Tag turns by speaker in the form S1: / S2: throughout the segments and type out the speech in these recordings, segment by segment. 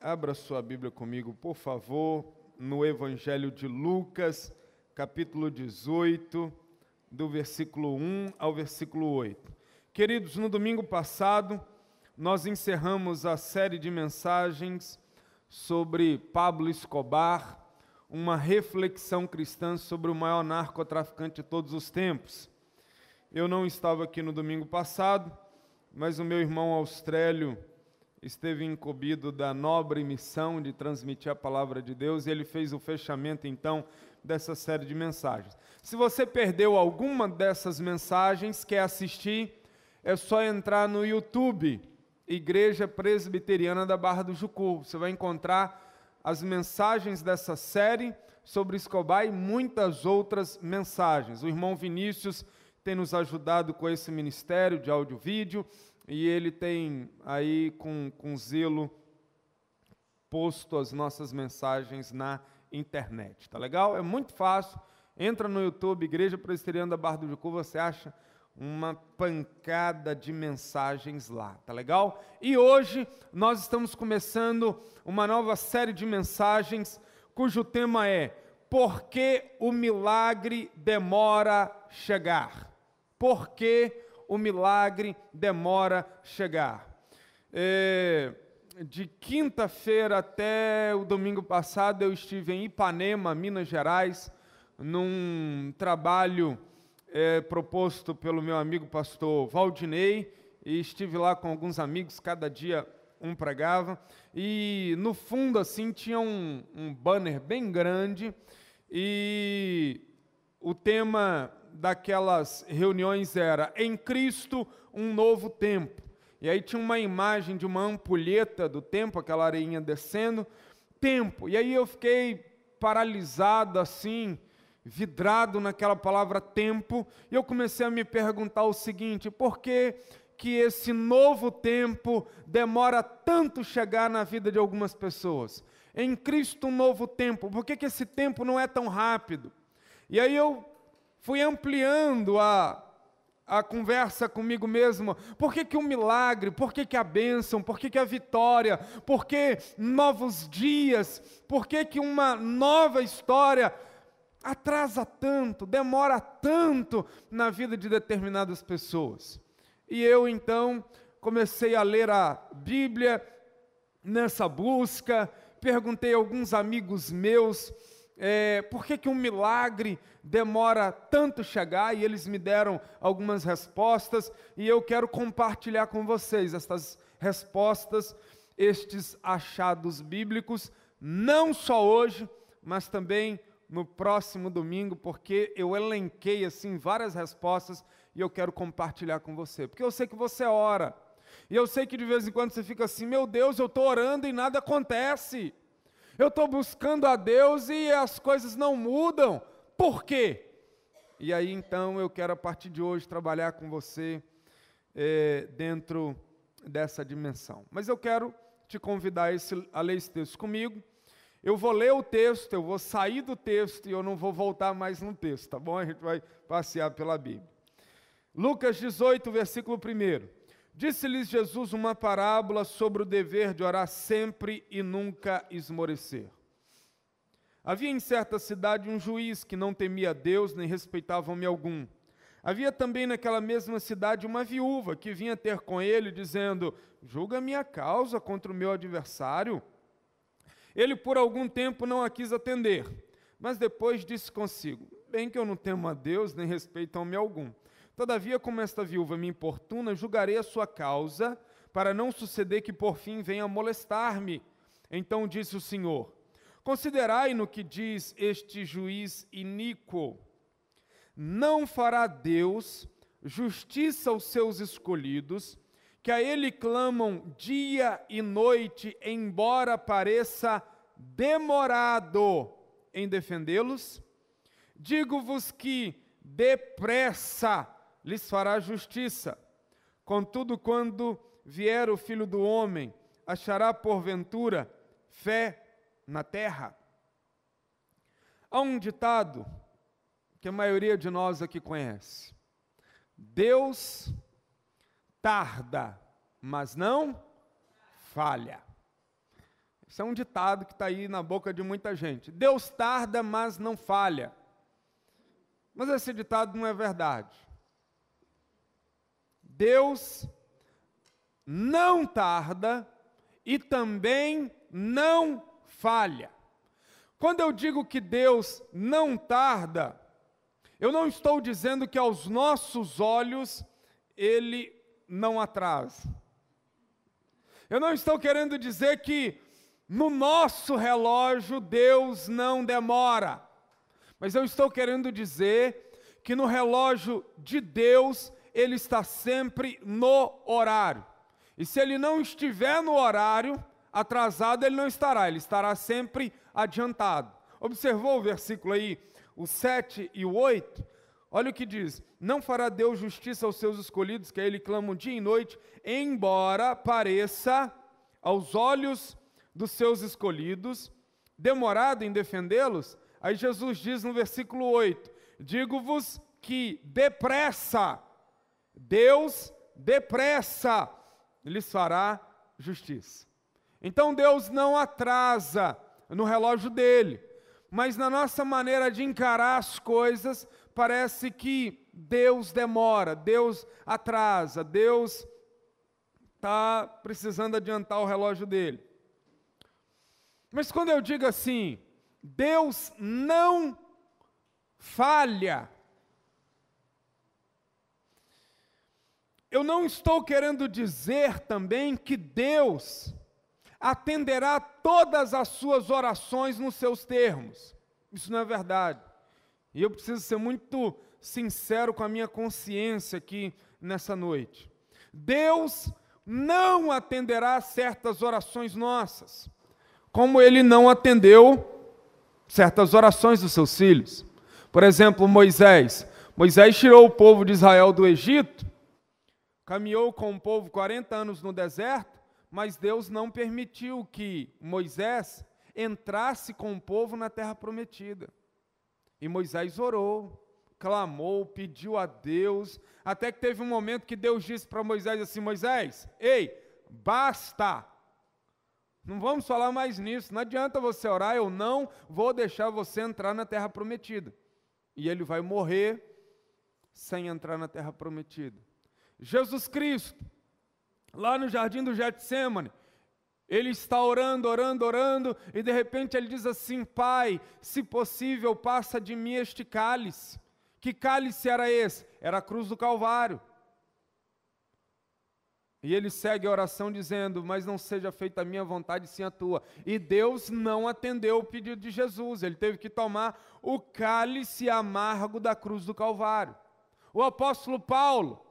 S1: Abra sua Bíblia comigo, por favor, no Evangelho de Lucas, capítulo 18, do versículo 1 ao versículo 8. Queridos, no domingo passado, nós encerramos a série de mensagens sobre Pablo Escobar, uma reflexão cristã sobre o maior narcotraficante de todos os tempos. Eu não estava aqui no domingo passado, mas o meu irmão Austélio esteve incumbido da nobre missão de transmitir a palavra de Deus e ele fez o fechamento, então, dessa série de mensagens. Se você perdeu alguma dessas mensagens, quer assistir, é só entrar no YouTube, Igreja Presbiteriana da Barra do Jucu. Você vai encontrar as mensagens dessa série sobre Escobar e muitas outras mensagens. O irmão Vinícius tem nos ajudado com esse ministério de áudio e vídeo, e ele tem aí com zelo posto as nossas mensagens na internet, tá legal? É muito fácil, entra no YouTube, Igreja Presbiteriana da Barra do Jucu, você acha uma pancada de mensagens lá, tá legal? E hoje nós estamos começando uma nova série de mensagens, cujo tema é: por que o milagre demora a chegar? Por que o milagre demora a chegar? De quinta-feira até o domingo passado eu estive em Ipanema, Minas Gerais, num trabalho proposto pelo meu amigo pastor Valdinei, e estive lá com alguns amigos, cada dia um pregava, e no fundo assim tinha um banner bem grande, e o tema daquelas reuniões era "Em Cristo, um novo tempo". E aí tinha uma imagem de uma ampulheta do tempo, aquela areinha descendo, tempo. E aí eu fiquei paralisado assim, vidrado naquela palavra tempo, e eu comecei a me perguntar o seguinte: por que que esse novo tempo demora tanto chegar na vida de algumas pessoas? Em Cristo, um novo tempo, por que que esse tempo não é tão rápido? E aí eu fui ampliando a conversa comigo mesmo. Por que que o milagre, por que que a bênção, por que que a vitória, por que novos dias, por que que uma nova história atrasa tanto, demora tanto na vida de determinadas pessoas? E eu então comecei a ler a Bíblia nessa busca, perguntei a alguns amigos meus, por que que um milagre demora tanto chegar, e eles me deram algumas respostas, e eu quero compartilhar com vocês estas respostas, estes achados bíblicos, não só hoje, mas também no próximo domingo, porque eu elenquei assim várias respostas, e eu quero compartilhar com você, porque eu sei que você ora, e eu sei que de vez em quando você fica assim: meu Deus, eu estou orando e nada acontece. Eu estou buscando a Deus e as coisas não mudam. Por quê? E aí então eu quero a partir de hoje trabalhar com você dentro dessa dimensão. Mas eu quero te convidar a ler esse texto comigo. Eu vou ler o texto, eu vou sair do texto e eu não vou voltar mais no texto, tá bom? A gente vai passear pela Bíblia. Lucas 18, versículo 1. Disse-lhes Jesus uma parábola sobre o dever de orar sempre e nunca esmorecer. Havia em certa cidade um juiz que não temia Deus nem respeitava homem algum. Havia também naquela mesma cidade uma viúva que vinha ter com ele, dizendo: julga minha causa contra o meu adversário. Ele por algum tempo não a quis atender, mas depois disse consigo: bem que eu não temo a Deus nem respeito homem algum. Todavia, como esta viúva me importuna, julgarei a sua causa, para não suceder que por fim venha molestar-me. Então disse o Senhor: considerai no que diz este juiz iníquo. Não fará Deus justiça aos seus escolhidos, que a ele clamam dia e noite, embora pareça demorado em defendê-los? Digo-vos que depressa lhes fará justiça. Contudo, quando vier o Filho do Homem, achará porventura fé na terra? Há um ditado que a maioria de nós aqui conhece: Deus tarda, mas não falha. Isso é um ditado que está aí na boca de muita gente. Deus tarda, mas não falha. Mas esse ditado não é verdade. Deus não tarda e também não falha. Quando eu digo que Deus não tarda, eu não estou dizendo que aos nossos olhos Ele não atrasa. Eu não estou querendo dizer que no nosso relógio Deus não demora. Mas eu estou querendo dizer que no relógio de Deus Ele está sempre no horário. E se Ele não estiver no horário atrasado, Ele não estará. Ele estará sempre adiantado. Observou o versículo aí, o 7 e o 8? Olha o que diz: não fará Deus justiça aos seus escolhidos, que a Ele clamam dia e noite, embora pareça aos olhos dos seus escolhidos demorado em defendê-los. Aí Jesus diz no versículo 8, digo-vos que depressa, Deus depressa lhes fará justiça. Então Deus não atrasa no relógio dele, mas na nossa maneira de encarar as coisas, parece que Deus demora, Deus atrasa, Deus está precisando adiantar o relógio dele. Mas quando eu digo assim, Deus não falha, eu não estou querendo dizer também que Deus atenderá todas as suas orações nos seus termos. Isso não é verdade. E eu preciso ser muito sincero com a minha consciência aqui nessa noite. Deus não atenderá certas orações nossas, como Ele não atendeu certas orações dos seus filhos. Por exemplo, Moisés tirou o povo de Israel do Egito, caminhou com o povo 40 anos no deserto, mas Deus não permitiu que Moisés entrasse com o povo na terra prometida. E Moisés orou, clamou, pediu a Deus, até que teve um momento que Deus disse para Moisés assim: Moisés, ei, basta, não vamos falar mais nisso, não adianta você orar, eu não vou deixar você entrar na terra prometida. E ele vai morrer sem entrar na terra prometida. Jesus Cristo, lá no jardim do Getsêmani, ele está orando, e de repente ele diz assim: Pai, se possível, passa de mim este cálice. Que cálice era esse? Era a cruz do Calvário. E ele segue a oração dizendo: mas não seja feita a minha vontade, sim a tua. E Deus não atendeu o pedido de Jesus, ele teve que tomar o cálice amargo da cruz do Calvário. O apóstolo Paulo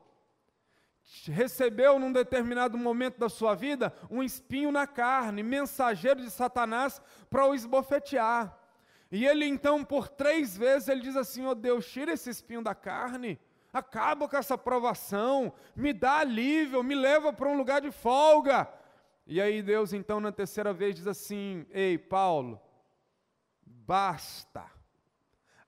S1: recebeu num determinado momento da sua vida um espinho na carne, mensageiro de Satanás para o esbofetear. E ele então por 3 vezes ele diz assim: ó Deus, tira esse espinho da carne, acaba com essa provação, me dá alívio, me leva para um lugar de folga. E aí Deus então na 3ª vez diz assim: ei Paulo, basta,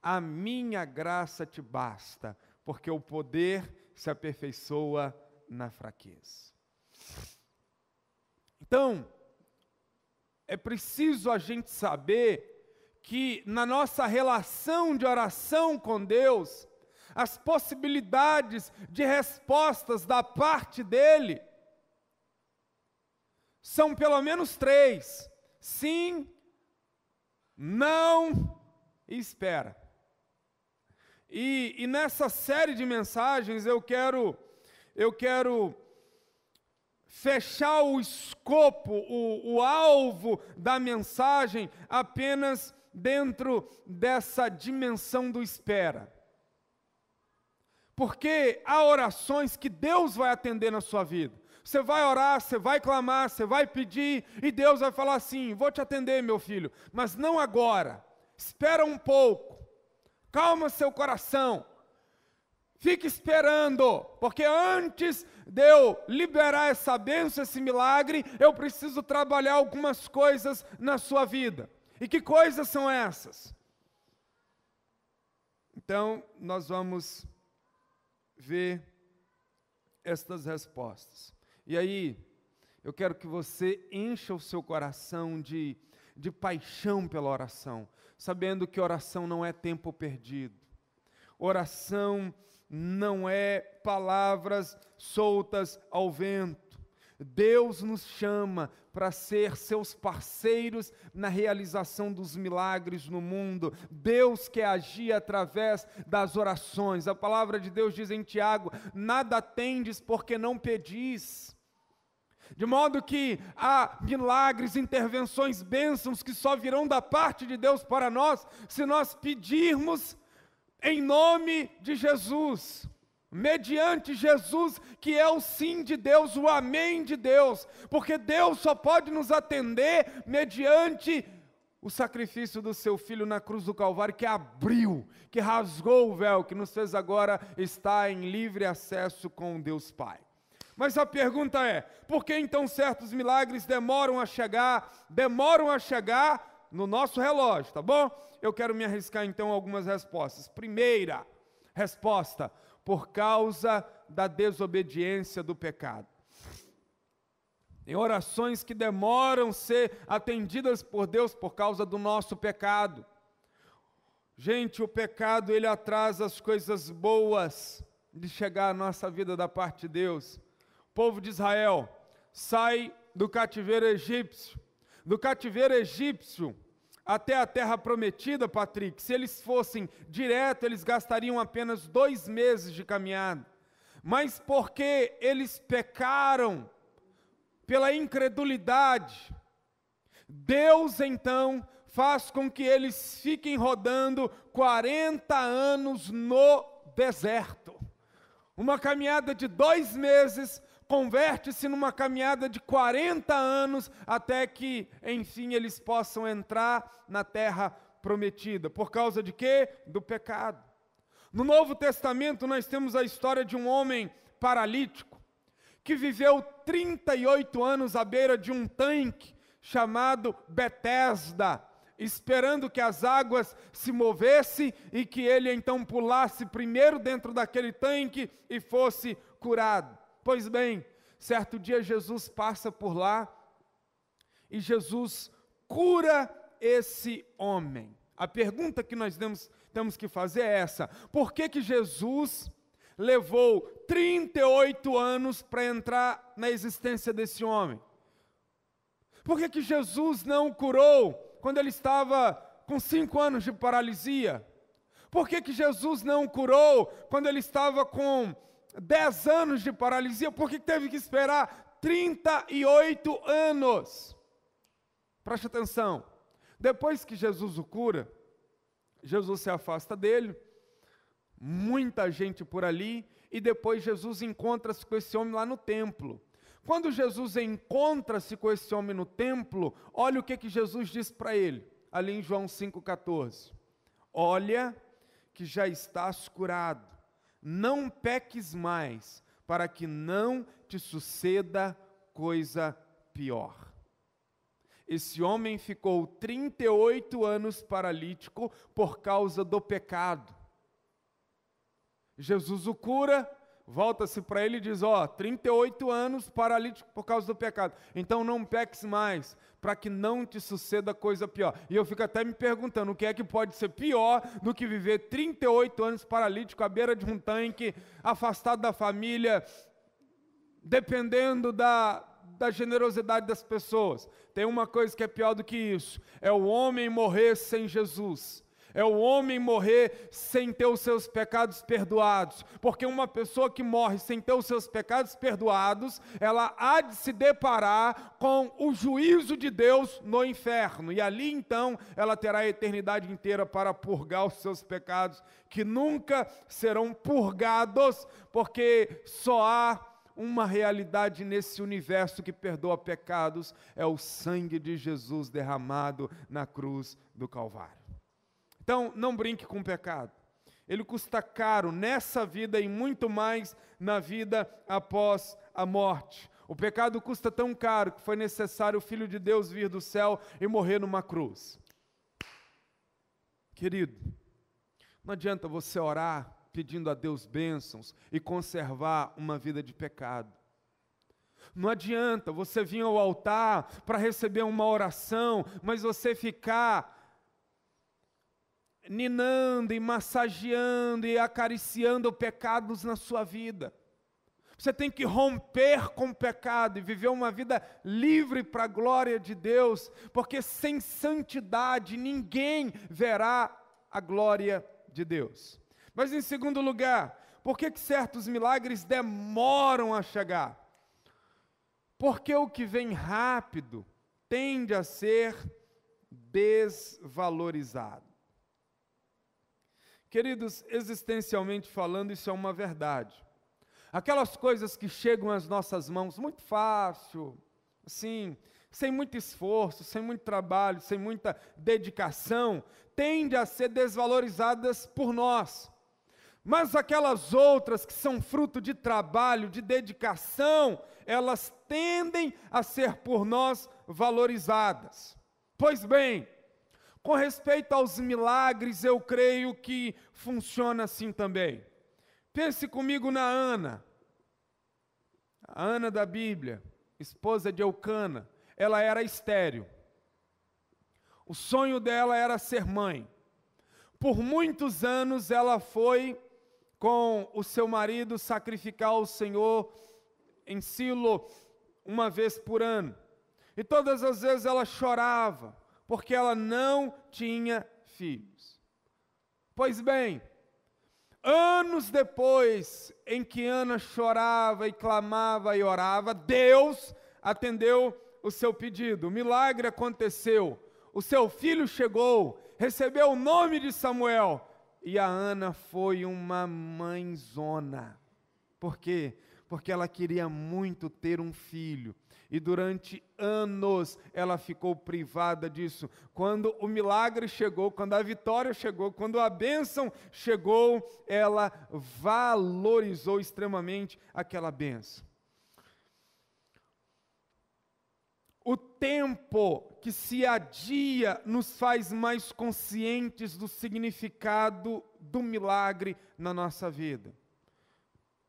S1: a minha graça te basta, porque o poder se aperfeiçoa na fraqueza. Então, é preciso a gente saber que na nossa relação de oração com Deus, as possibilidades de respostas da parte dele são pelo menos 3: sim, não e espera. E nessa série de mensagens eu quero fechar o escopo, o alvo da mensagem apenas dentro dessa dimensão do espera. Porque há orações que Deus vai atender na sua vida. Você vai orar, você vai clamar, você vai pedir, e Deus vai falar assim: vou te atender, meu filho, mas não agora. Espera um pouco, calma seu coração. Fique esperando, porque antes de eu liberar essa bênção, esse milagre, eu preciso trabalhar algumas coisas na sua vida. E que coisas são essas? Então, nós vamos ver estas respostas. E aí, eu quero que você encha o seu coração de paixão pela oração, sabendo que oração não é tempo perdido. Oração não é palavras soltas ao vento. Deus nos chama para ser seus parceiros na realização dos milagres no mundo. Deus quer agir através das orações. A palavra de Deus diz em Tiago: nada tendes porque não pedis. De modo que há milagres, intervenções, bênçãos que só virão da parte de Deus para nós se nós pedirmos em nome de Jesus, mediante Jesus, que é o sim de Deus, o amém de Deus, porque Deus só pode nos atender mediante o sacrifício do seu Filho na cruz do Calvário, que abriu, que rasgou o véu, que nos fez agora estar em livre acesso com Deus Pai. Mas a pergunta é, por que então certos milagres demoram a chegar no nosso relógio, tá bom? Eu quero me arriscar então algumas respostas. Primeira resposta, por causa da desobediência do pecado. Tem orações que demoram a ser atendidas por Deus por causa do nosso pecado. Gente, o pecado ele atrasa as coisas boas de chegar à nossa vida da parte de Deus. O povo de Israel sai do cativeiro egípcio. Do cativeiro egípcio até a terra prometida, Patrick, se eles fossem direto, eles gastariam apenas 2 meses de caminhada. Mas porque eles pecaram pela incredulidade, Deus então faz com que eles fiquem rodando 40 anos no deserto. Uma caminhada de 2 meses converte-se numa caminhada de 40 anos, até que, enfim, eles possam entrar na terra prometida. Por causa de quê? Do pecado. No Novo Testamento nós temos a história de um homem paralítico, que viveu 38 anos à beira de um tanque chamado Betesda, esperando que as águas se movessem e que ele então pulasse primeiro dentro daquele tanque e fosse curado. Pois bem, certo dia Jesus passa por lá e Jesus cura esse homem. A pergunta que nós temos que fazer é essa: por que Jesus levou 38 anos para entrar na existência desse homem? Por que Jesus não o curou quando ele estava com 5 anos de paralisia? Por que Jesus não o curou quando ele estava com 10 anos de paralisia? Por que teve que esperar 38 anos? Preste atenção. Depois que Jesus o cura, Jesus se afasta dele, muita gente por ali, e depois Jesus encontra-se com esse homem lá no templo. Quando Jesus encontra-se com esse homem no templo, olha o que Jesus diz para ele, ali em João 5,14. Olha que já estás curado, não peques mais, para que não te suceda coisa pior. Esse homem ficou 38 anos paralítico por causa do pecado. Jesus o cura, volta-se para ele e diz: 38 anos paralítico por causa do pecado, então não peques mais, para que não te suceda coisa pior. E eu fico até me perguntando, o que é que pode ser pior do que viver 38 anos paralítico à beira de um tanque, afastado da família, dependendo da generosidade das pessoas. Tem uma coisa que é pior do que isso, é o homem morrer sem Jesus. É o homem morrer sem ter os seus pecados perdoados, porque uma pessoa que morre sem ter os seus pecados perdoados, ela há de se deparar com o juízo de Deus no inferno, e ali então ela terá a eternidade inteira para purgar os seus pecados, que nunca serão purgados, porque só há uma realidade nesse universo que perdoa pecados, é o sangue de Jesus derramado na cruz do Calvário. Então, não brinque com o pecado. Ele custa caro nessa vida e muito mais na vida após a morte. O pecado custa tão caro que foi necessário o Filho de Deus vir do céu e morrer numa cruz. Querido, não adianta você orar pedindo a Deus bênçãos e conservar uma vida de pecado. Não adianta você vir ao altar para receber uma oração, mas você ficar ninando e massageando e acariciando pecados na sua vida. Você tem que romper com o pecado e viver uma vida livre para a glória de Deus, porque sem santidade ninguém verá a glória de Deus. Mas em segundo lugar, por que certos milagres demoram a chegar? Porque o que vem rápido tende a ser desvalorizado. Queridos, existencialmente falando, isso é uma verdade. Aquelas coisas que chegam às nossas mãos muito fácil, assim, sem muito esforço, sem muito trabalho, sem muita dedicação, tendem a ser desvalorizadas por nós. Mas aquelas outras que são fruto de trabalho, de dedicação, elas tendem a ser por nós valorizadas. Pois bem, com respeito aos milagres, eu creio que funciona assim também. Pense comigo na Ana. A Ana da Bíblia, esposa de Eucana, ela era estéril. O sonho dela era ser mãe. Por muitos anos ela foi com o seu marido sacrificar ao Senhor em Silo uma vez por ano. E todas as vezes ela chorava, porque ela não tinha filhos. Pois bem, anos depois em que Ana chorava e clamava e orava, Deus atendeu o seu pedido. O milagre aconteceu. O seu filho chegou, recebeu o nome de Samuel. E a Ana foi uma mãezona. Por quê? Porque ela queria muito ter um filho. E durante anos ela ficou privada disso. Quando o milagre chegou, quando a vitória chegou, quando a bênção chegou, ela valorizou extremamente aquela bênção. O tempo que se adia nos faz mais conscientes do significado do milagre na nossa vida.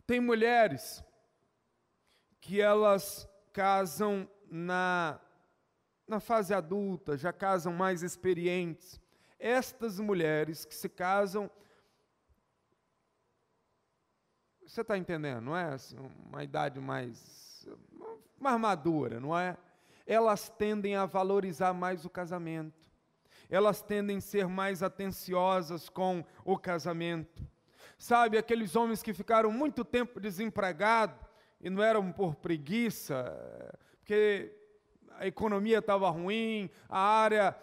S1: Tem mulheres que elas casam na fase adulta, já casam mais experientes. Estas mulheres que se casam, você está entendendo, não é? Uma idade mais madura, não é? Elas tendem a valorizar mais o casamento. Elas tendem a ser mais atenciosas com o casamento. Sabe, aqueles homens que ficaram muito tempo desempregados, e não eram por preguiça, porque a economia estava ruim, a área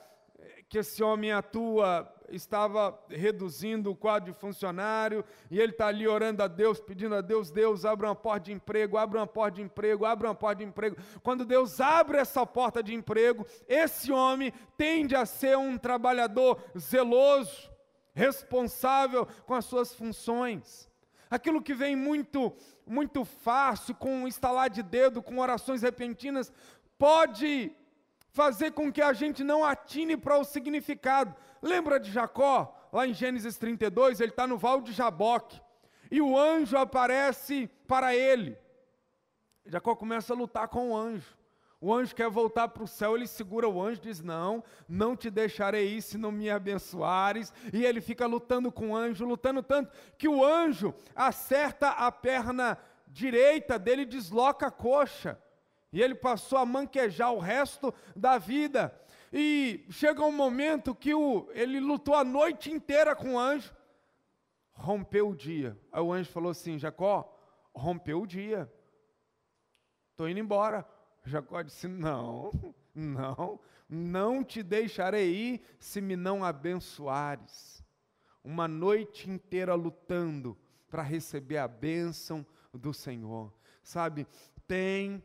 S1: que esse homem atua estava reduzindo o quadro de funcionário, e ele está ali orando a Deus, pedindo a Deus, Deus, abra uma porta de emprego, abra uma porta de emprego, abra uma porta de emprego. Quando Deus abre essa porta de emprego, esse homem tende a ser um trabalhador zeloso, responsável com as suas funções. Aquilo que vem muito fácil, com um estalar de dedo, com orações repentinas, pode fazer com que a gente não atine para o significado. Lembra de Jacó? Lá em Gênesis 32, ele está no Val de Jaboque, e o anjo aparece para ele. Jacó começa a lutar com o anjo. O anjo quer voltar para o céu, ele segura o anjo, diz, não te deixarei ir se não me abençoares. E ele fica lutando com o anjo, lutando tanto, que o anjo acerta a perna direita dele e desloca a coxa. E ele passou a manquejar o resto da vida. E chega um momento que ele lutou a noite inteira com o anjo, rompeu o dia. Aí o anjo falou assim, Jacó, rompeu o dia, estou indo embora. Jacó disse, não te deixarei ir se me não abençoares. Uma noite inteira lutando para receber a bênção do Senhor. Sabe, tem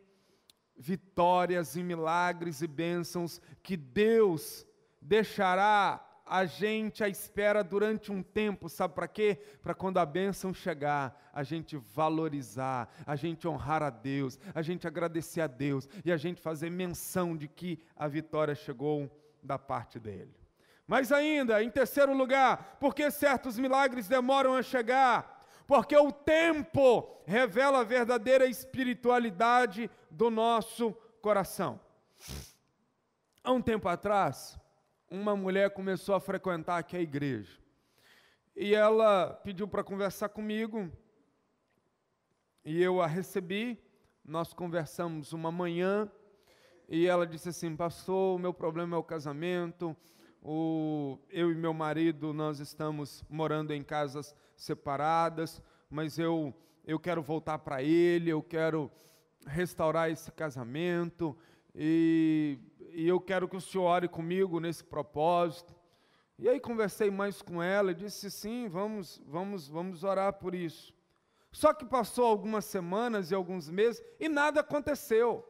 S1: vitórias e milagres e bênçãos que Deus deixará a gente à espera durante um tempo, sabe para quê? Para quando a bênção chegar, a gente valorizar, a gente honrar a Deus, a gente agradecer a Deus e a gente fazer menção de que a vitória chegou da parte dele. Mas ainda, em terceiro lugar, por que certos milagres demoram a chegar? porque o tempo revela a verdadeira espiritualidade do nosso coração. Há um tempo atrás, uma mulher começou a frequentar aqui a igreja, e ela pediu para conversar comigo, e eu a recebi, nós conversamos uma manhã, e ela disse assim: pastor, o meu problema é o casamento, eu e meu marido, nós estamos morando em casas separadas, mas eu quero voltar para ele, eu quero restaurar esse casamento, e eu quero que o senhor ore comigo nesse propósito. E aí conversei mais com ela e disse: sim, vamos orar por isso. Só que passou algumas semanas e alguns meses e nada aconteceu.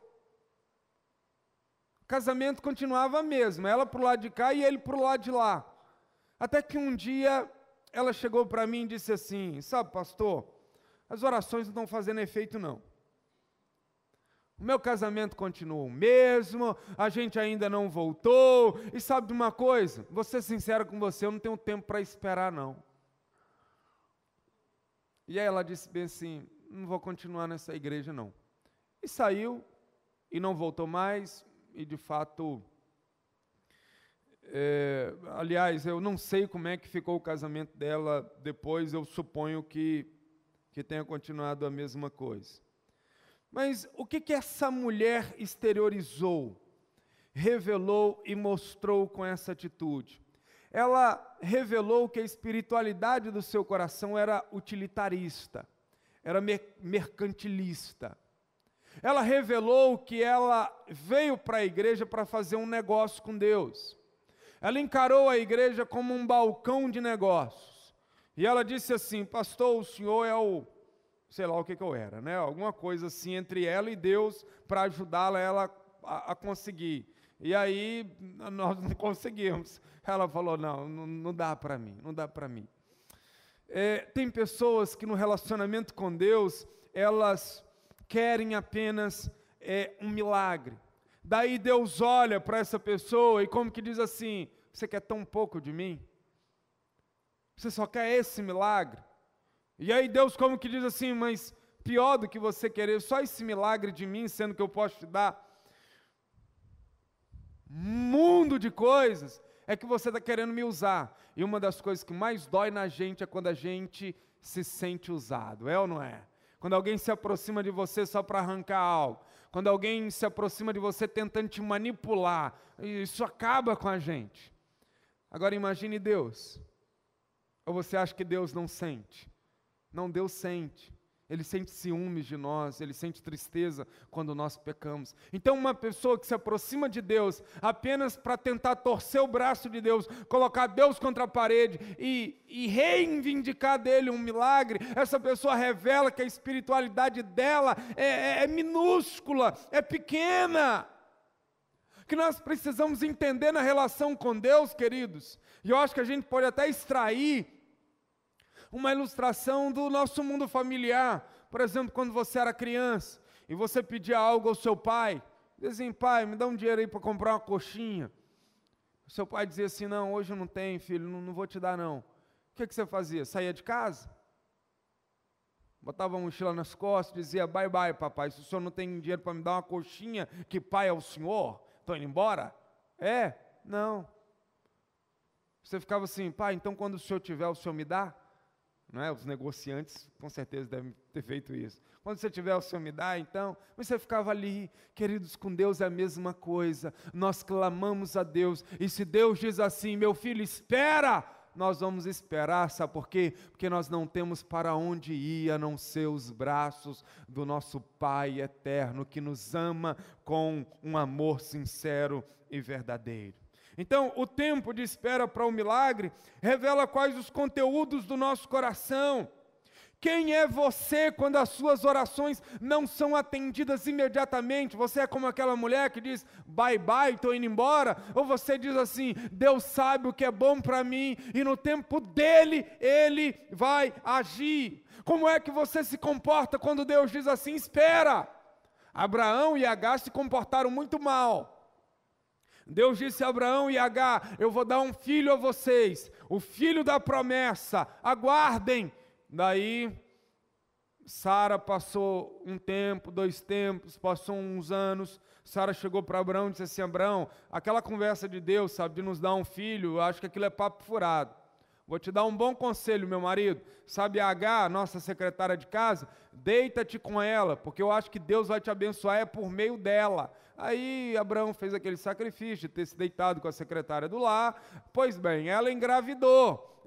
S1: O casamento continuava a mesma, ela para o lado de cá e ele para o lado de lá. Até que um dia ela chegou para mim e disse assim: sabe, pastor, as orações não estão fazendo efeito não. O meu casamento continua o mesmo, a gente ainda não voltou, e sabe de uma coisa? Vou ser sincero com você, eu não tenho tempo para esperar não. E aí ela disse bem assim: não vou continuar nessa igreja não. E saiu, e não voltou mais, e de fato, aliás, eu não sei como é que ficou o casamento dela depois, eu suponho que tenha continuado a mesma coisa. Mas o que essa mulher exteriorizou, revelou e mostrou com essa atitude? Ela revelou que a espiritualidade do seu coração era utilitarista, era mercantilista. Ela revelou que ela veio para a igreja para fazer um negócio com Deus. Ela encarou a igreja como um balcão de negócios. E ela disse assim: pastor, o senhor é o... sei lá o que eu era, né? Alguma coisa assim entre ela e Deus para ajudá-la a conseguir. E aí nós não conseguimos. Ela falou: não dá para mim, não dá para mim. Tem pessoas que no relacionamento com Deus, elas querem apenas um milagre. Daí Deus olha para essa pessoa e como que diz assim: você quer tão pouco de mim? Você só quer esse milagre? E aí Deus como que diz assim: mas pior do que você querer só esse milagre de mim, sendo que eu posso te dar um mundo de coisas, é que você está querendo me usar. E uma das coisas que mais dói na gente é quando a gente se sente usado, é ou não é? Quando alguém se aproxima de você só para arrancar algo, quando alguém se aproxima de você tentando te manipular, isso acaba com a gente. Agora imagine Deus. Ou você acha que Deus não sente? Não, Deus sente. Ele sente ciúmes de nós, Ele sente tristeza quando nós pecamos. Então uma pessoa que se aproxima de Deus apenas para tentar torcer o braço de Deus, colocar Deus contra a parede e reivindicar dele um milagre, essa pessoa revela que a espiritualidade dela é minúscula, é pequena. Que nós precisamos entender na relação com Deus, queridos, e eu acho que a gente pode até extrair uma ilustração do nosso mundo familiar. Por exemplo, quando você era criança e você pedia algo ao seu pai, dizia assim: pai, me dá um dinheiro aí para comprar uma coxinha. O seu pai dizia assim: não, hoje eu não tenho, filho, não vou te dar não. O que você fazia? Saía de casa? Botava a mochila nas costas, dizia: bye bye papai, se o senhor não tem dinheiro para me dar uma coxinha, que pai é o senhor? Estou indo embora? Não. Você ficava assim: pai, então quando o senhor tiver, o senhor me dá? Não é? Os negociantes com certeza devem ter feito isso. Quando você tiver, o Senhor me dá, então. Mas você ficava ali. Queridos, com Deus é a mesma coisa. Nós clamamos a Deus. E se Deus diz assim: meu filho, espera, nós vamos esperar. Sabe por quê? Porque nós não temos para onde ir a não ser os braços do nosso Pai eterno, que nos ama com um amor sincero e verdadeiro. Então, o tempo de espera para o milagre revela quais os conteúdos do nosso coração. Quem é você quando as suas orações não são atendidas imediatamente? Você é como aquela mulher que diz: bye bye, estou indo embora? Ou você diz assim: Deus sabe o que é bom para mim e no tempo dele, Ele vai agir? Como é que você se comporta quando Deus diz assim: espera? Abraão e Agar se comportaram muito mal. Deus disse a Abraão e Agar: eu vou dar um filho a vocês, o filho da promessa, aguardem. Daí Sara passou um tempo, 2 tempos, passou uns anos. Sara chegou para Abraão e disse assim: Abraão, aquela conversa de Deus, sabe, de nos dar um filho, eu acho que aquilo é papo furado. Vou te dar um bom conselho, meu marido. Sabe a H, nossa secretária de casa? Deita-te com ela, porque eu acho que Deus vai te abençoar por meio dela. Aí Abraão fez aquele sacrifício de ter se deitado com a secretária do lar. Pois bem, ela engravidou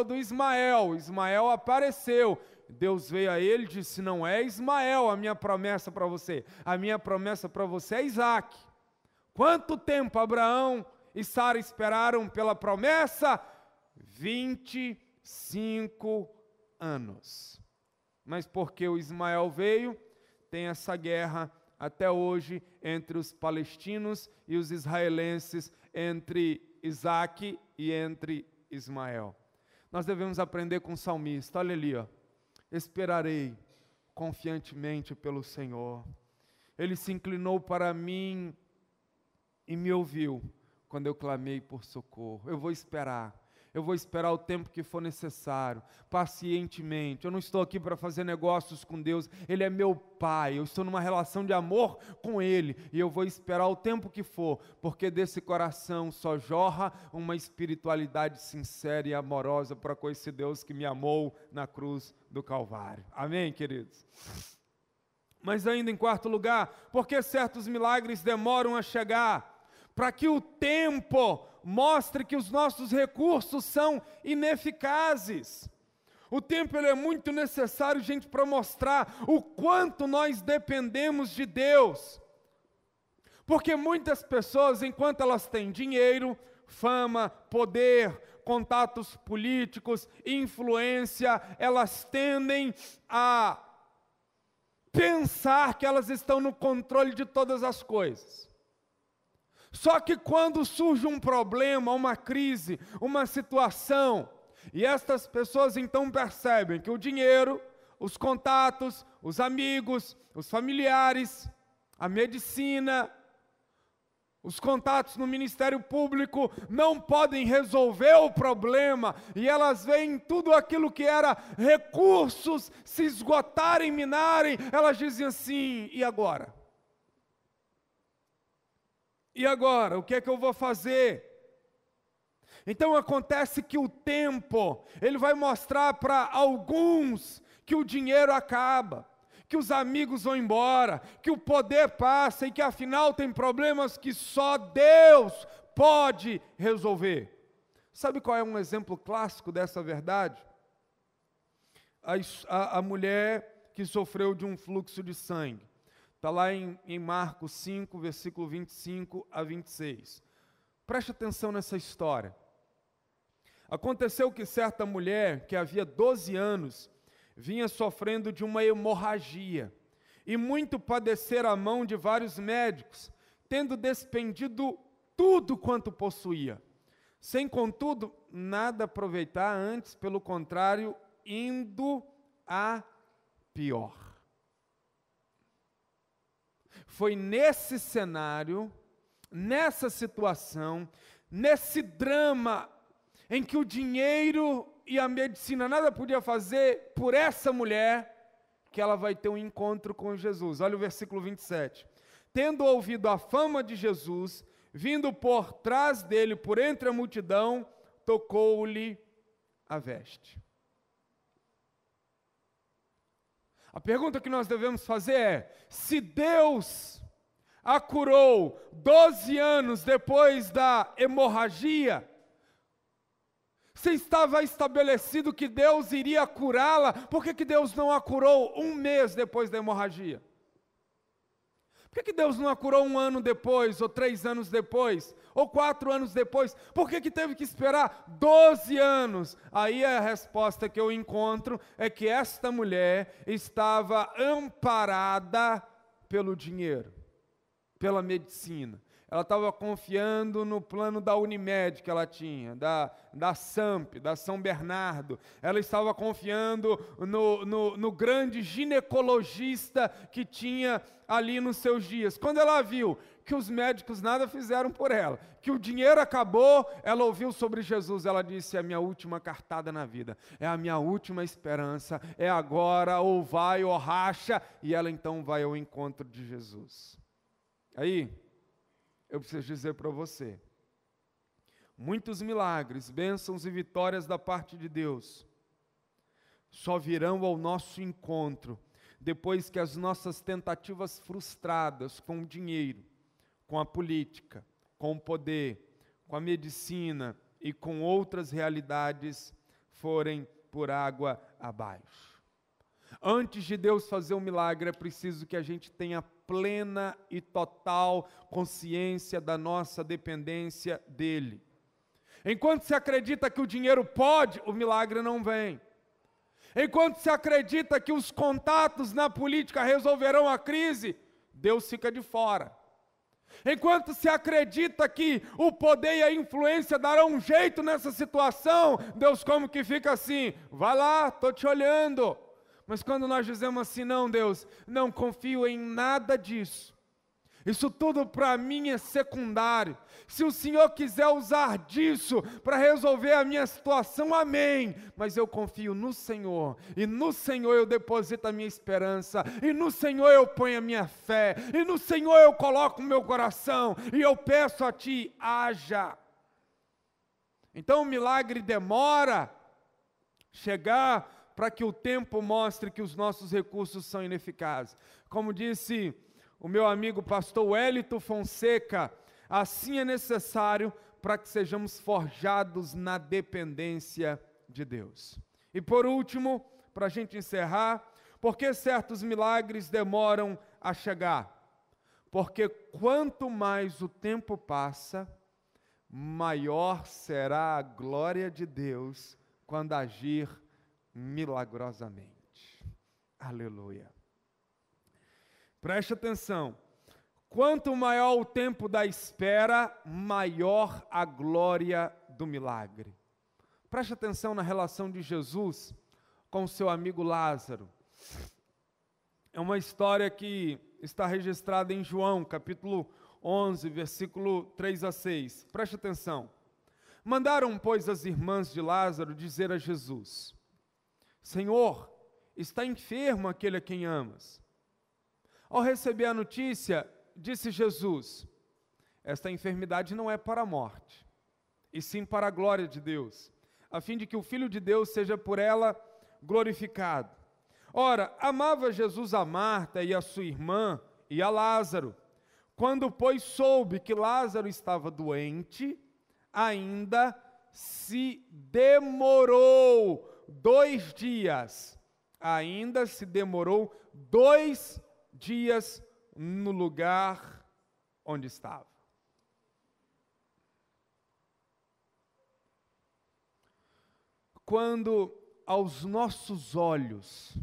S1: do Ismael. Ismael apareceu. Deus veio a ele e disse: não é Ismael a minha promessa para você. A minha promessa para você é Isaque. Quanto tempo Abraão e Sara esperaram pela promessa? 25 anos. Mas porque o Ismael veio, tem essa guerra até hoje entre os palestinos e os israelenses, entre Isaque e entre Ismael. Nós devemos aprender com o salmista, olha ali, ó. Esperarei confiantemente pelo Senhor. Ele se inclinou para mim e me ouviu quando eu clamei por socorro. Eu vou esperar o tempo que for necessário, pacientemente. Eu não estou aqui para fazer negócios com Deus, Ele é meu Pai, eu estou numa relação de amor com Ele, e eu vou esperar o tempo que for, porque desse coração só jorra uma espiritualidade sincera e amorosa para com esse Deus que me amou na cruz do Calvário. Amém, queridos? Mas ainda em quarto lugar, porque certos milagres demoram a chegar? Para que o tempo mostre que os nossos recursos são ineficazes. O tempo ele é muito necessário, gente, para mostrar o quanto nós dependemos de Deus. Porque muitas pessoas, enquanto elas têm dinheiro, fama, poder, contatos políticos, influência, elas tendem a pensar que elas estão no controle de todas as coisas. Só que quando surge um problema, uma crise, uma situação, e estas pessoas então percebem que o dinheiro, os contatos, os amigos, os familiares, a medicina, os contatos no Ministério Público não podem resolver o problema, e elas veem tudo aquilo que era recursos se esgotarem, minarem, elas dizem assim: e agora? E agora? O que é que eu vou fazer? Então acontece que o tempo, ele vai mostrar para alguns que o dinheiro acaba, que os amigos vão embora, que o poder passa e que afinal tem problemas que só Deus pode resolver. Sabe qual é um exemplo clássico dessa verdade? A mulher que sofreu de um fluxo de sangue. Está lá em Marcos 5, versículo 25 a 26. Preste atenção nessa história. Aconteceu que certa mulher, que havia 12 anos, vinha sofrendo de uma hemorragia, e muito padecera a mão de vários médicos, tendo despendido tudo quanto possuía, sem contudo nada aproveitar, antes, pelo contrário, indo a pior. Foi nesse cenário, nessa situação, nesse drama, em que o dinheiro e a medicina nada podia fazer por essa mulher, que ela vai ter um encontro com Jesus. Olha o versículo 27. Tendo ouvido a fama de Jesus, vindo por trás dele, por entre a multidão, tocou-lhe a veste. A pergunta que nós devemos fazer é: se Deus a curou 12 anos depois da hemorragia, se estava estabelecido que Deus iria curá-la, por que Deus não a curou 1 mês depois da hemorragia? Por que Deus não a curou 1 ano depois, ou 3 anos depois, ou 4 anos depois? Por que teve que esperar 12 anos? Aí a resposta que eu encontro é que esta mulher estava amparada pelo dinheiro, pela medicina. Ela estava confiando no plano da Unimed que ela tinha, da SAMP, da São Bernardo. Ela estava confiando no grande ginecologista que tinha ali nos seus dias. Quando ela viu que os médicos nada fizeram por ela, que o dinheiro acabou, ela ouviu sobre Jesus, ela disse, é a minha última cartada na vida, é a minha última esperança, é agora, ou vai ou racha, e ela então vai ao encontro de Jesus. Aí, eu preciso dizer para você, muitos milagres, bênçãos e vitórias da parte de Deus só virão ao nosso encontro depois que as nossas tentativas frustradas com o dinheiro, com a política, com o poder, com a medicina e com outras realidades forem por água abaixo. Antes de Deus fazer um milagre, é preciso que a gente tenha plena e total consciência da nossa dependência dEle. Enquanto se acredita que o dinheiro pode, o milagre não vem. Enquanto se acredita que os contatos na política resolverão a crise, Deus fica de fora. Enquanto se acredita que o poder e a influência darão um jeito nessa situação, Deus como que fica assim, vai lá, estou te olhando. Mas quando nós dizemos assim, não Deus, não confio em nada disso, isso tudo para mim é secundário. Se o Senhor quiser usar disso para resolver a minha situação, amém. Mas eu confio no Senhor, e no Senhor eu deposito a minha esperança, e no Senhor eu ponho a minha fé, e no Senhor eu coloco o meu coração, e eu peço a Ti, haja. Então o milagre demora chegar para que o tempo mostre que os nossos recursos são ineficazes. Como disse o meu amigo pastor Wellington Fonseca, assim é necessário para que sejamos forjados na dependência de Deus. E por último, para a gente encerrar, por que certos milagres demoram a chegar? Porque quanto mais o tempo passa, maior será a glória de Deus quando agir milagrosamente. Aleluia. Preste atenção, quanto maior o tempo da espera, maior a glória do milagre. Preste atenção na relação de Jesus com seu amigo Lázaro. É uma história que está registrada em João, capítulo 11, versículo 3 a 6. Preste atenção. Mandaram, pois, as irmãs de Lázaro dizer a Jesus, Senhor, está enfermo aquele a quem amas. Ao receber a notícia, disse Jesus, esta enfermidade não é para a morte, e sim para a glória de Deus, a fim de que o Filho de Deus seja por ela glorificado. Ora, amava Jesus a Marta e a sua irmã e a Lázaro. Quando, pois, soube que Lázaro estava doente, ainda se demorou 2 dias. Ainda se demorou 2 dias no lugar onde estava. Quando aos nossos olhos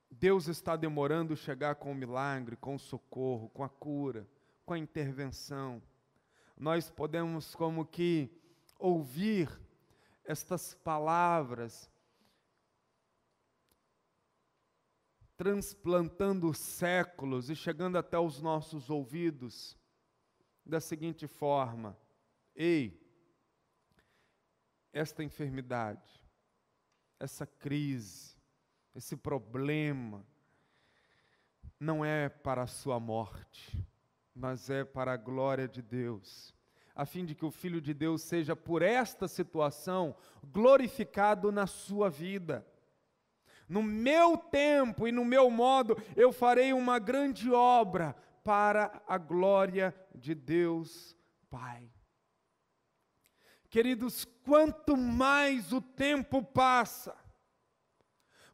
S1: Deus está demorando chegar com o milagre, com o socorro, com a cura, com a intervenção, nós podemos como que ouvir estas palavras transplantando séculos e chegando até os nossos ouvidos da seguinte forma: ei, esta enfermidade, essa crise, esse problema, não é para a sua morte, mas é para a glória de Deus, a fim de que o Filho de Deus seja, por esta situação, glorificado na sua vida. No meu tempo e no meu modo, eu farei uma grande obra para a glória de Deus Pai. Queridos, quanto mais o tempo passa,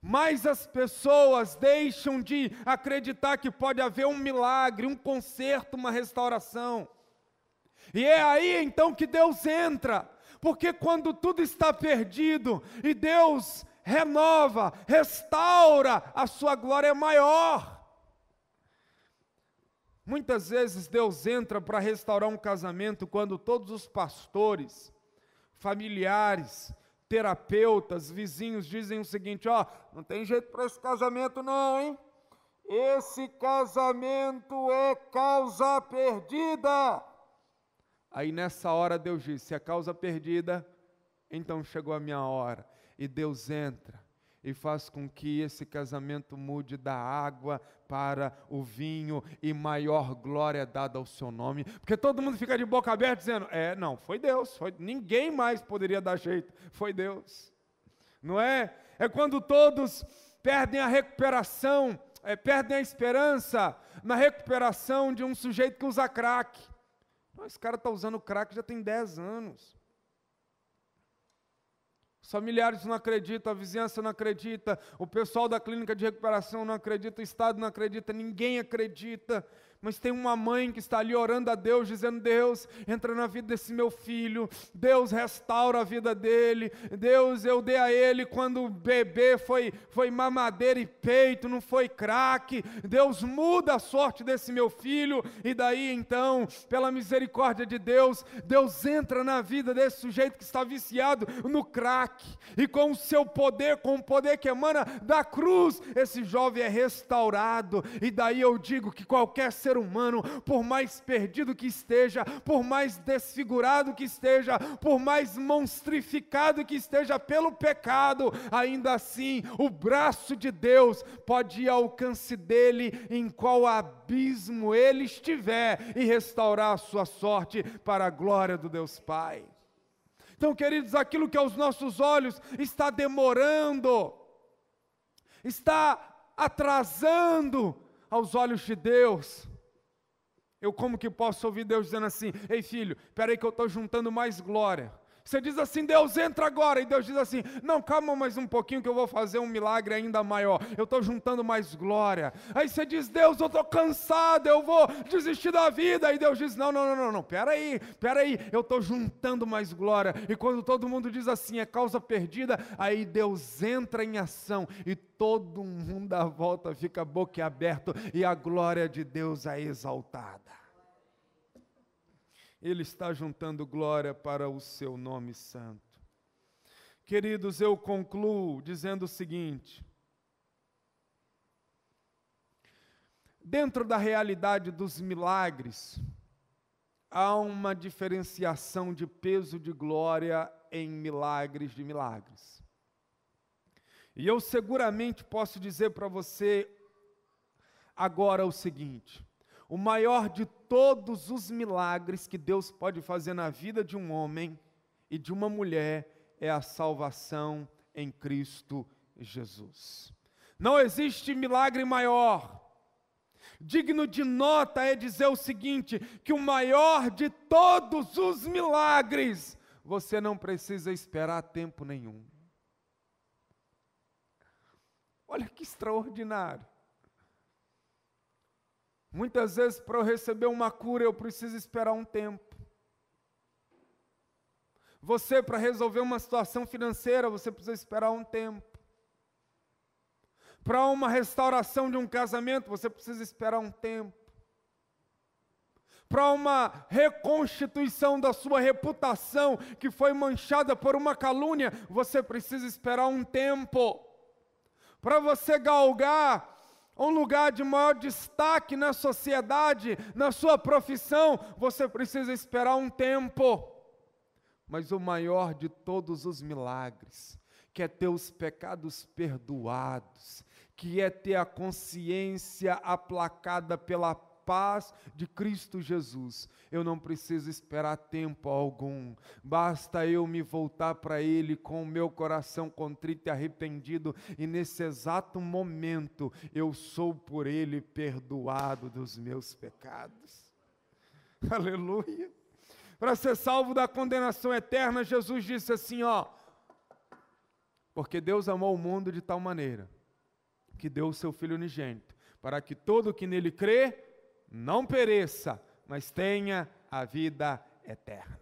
S1: mais as pessoas deixam de acreditar que pode haver um milagre, um conserto, uma restauração. E é aí então que Deus entra, porque quando tudo está perdido e Deus renova, restaura, a sua glória é maior. Muitas vezes Deus entra para restaurar um casamento quando todos os pastores, familiares, terapeutas, vizinhos dizem o seguinte: ó, não tem jeito para esse casamento não, hein? esse casamento é causa perdida. Aí nessa hora Deus disse, se é causa perdida, então chegou a minha hora. E Deus entra e faz com que esse casamento mude da água para o vinho, e maior glória é dada ao seu nome. Porque todo mundo fica de boca aberta dizendo, não, foi Deus, ninguém mais poderia dar jeito, foi Deus. Não é? É quando todos perdem a recuperação, perdem a esperança na recuperação de um sujeito que usa crack. Esse cara está usando crack já tem 10 anos. Os familiares não acreditam, a vizinhança não acredita, o pessoal da clínica de recuperação não acredita, o Estado não acredita, ninguém acredita. Mas tem uma mãe que está ali orando a Deus, dizendo, Deus, entra na vida desse meu filho, Deus restaura a vida dele, Deus, eu dei a ele quando o bebê foi mamadeira e peito, não foi crack, Deus muda a sorte desse meu filho, e daí então, pela misericórdia de Deus, Deus entra na vida desse sujeito que está viciado no crack, e com o seu poder, com o poder que emana da cruz, esse jovem é restaurado. E daí eu digo que qualquer ser humano, por mais perdido que esteja, por mais desfigurado que esteja, por mais monstrificado que esteja pelo pecado, ainda assim o braço de Deus pode ir ao alcance dele em qual abismo ele estiver e restaurar a sua sorte para a glória do Deus Pai. Então, queridos, aquilo que aos nossos olhos está demorando, está atrasando aos olhos de Deus, eu como que posso ouvir Deus dizendo assim, ei filho, espera aí que eu estou juntando mais glória. Você diz assim, Deus entra agora, e Deus diz assim, não, calma mais um pouquinho que eu vou fazer um milagre ainda maior, eu estou juntando mais glória. Aí você diz, Deus, eu estou cansado, eu vou desistir da vida. Aí Deus diz, não, espera aí, eu estou juntando mais glória. E quando todo mundo diz assim, é causa perdida, aí Deus entra em ação, e todo mundo à volta fica boquiaberto, e a glória de Deus é exaltada. Ele está juntando glória para o seu nome santo. Queridos, eu concluo dizendo o seguinte: dentro da realidade dos milagres, há uma diferenciação de peso de glória em milagres de milagres. E eu seguramente posso dizer para você agora o seguinte: o maior de todos os milagres que Deus pode fazer na vida de um homem e de uma mulher é a salvação em Cristo Jesus. Não existe milagre maior. Digno de nota é dizer o seguinte, que o maior de todos os milagres, você não precisa esperar tempo nenhum. Olha que extraordinário. Muitas vezes, para eu receber uma cura, eu preciso esperar um tempo. Você, para resolver uma situação financeira, você precisa esperar um tempo. Para uma restauração de um casamento, você precisa esperar um tempo. Para uma reconstituição da sua reputação, que foi manchada por uma calúnia, você precisa esperar um tempo. Para você galgar um lugar de maior destaque na sociedade, na sua profissão, você precisa esperar um tempo. Mas o maior de todos os milagres, que é ter os pecados perdoados, que é ter a consciência aplacada pela paz de Cristo Jesus, eu não preciso esperar tempo algum, basta eu me voltar para Ele com o meu coração contrito e arrependido, e nesse exato momento, eu sou por Ele perdoado dos meus pecados. Aleluia! Para ser salvo da condenação eterna, Jesus disse assim, porque Deus amou o mundo de tal maneira, que deu o seu Filho unigênito, para que todo que nele crê, não pereça, mas tenha a vida eterna.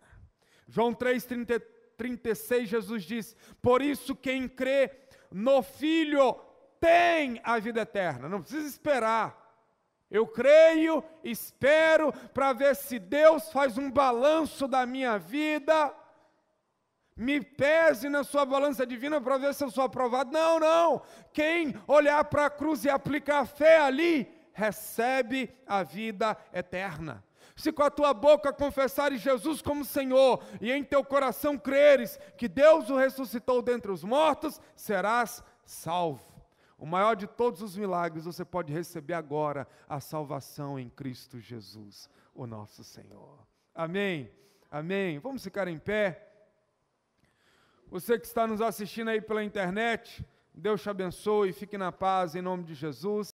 S1: João 3,36, Jesus diz, por isso quem crê no Filho tem a vida eterna. Não precisa esperar. Eu creio, espero, para ver se Deus faz um balanço da minha vida, me pese na sua balança divina para ver se eu sou aprovado. Não, não. Quem olhar para a cruz e aplicar a fé ali, recebe a vida eterna. Se com a tua boca confessares Jesus como Senhor e em teu coração creres que Deus o ressuscitou dentre os mortos, serás salvo. O maior de todos os milagres você pode receber agora, a salvação em Cristo Jesus, o nosso Senhor. Amém? Amém? Vamos ficar em pé. Você que está nos assistindo aí pela internet, Deus te abençoe, fique na paz em nome de Jesus.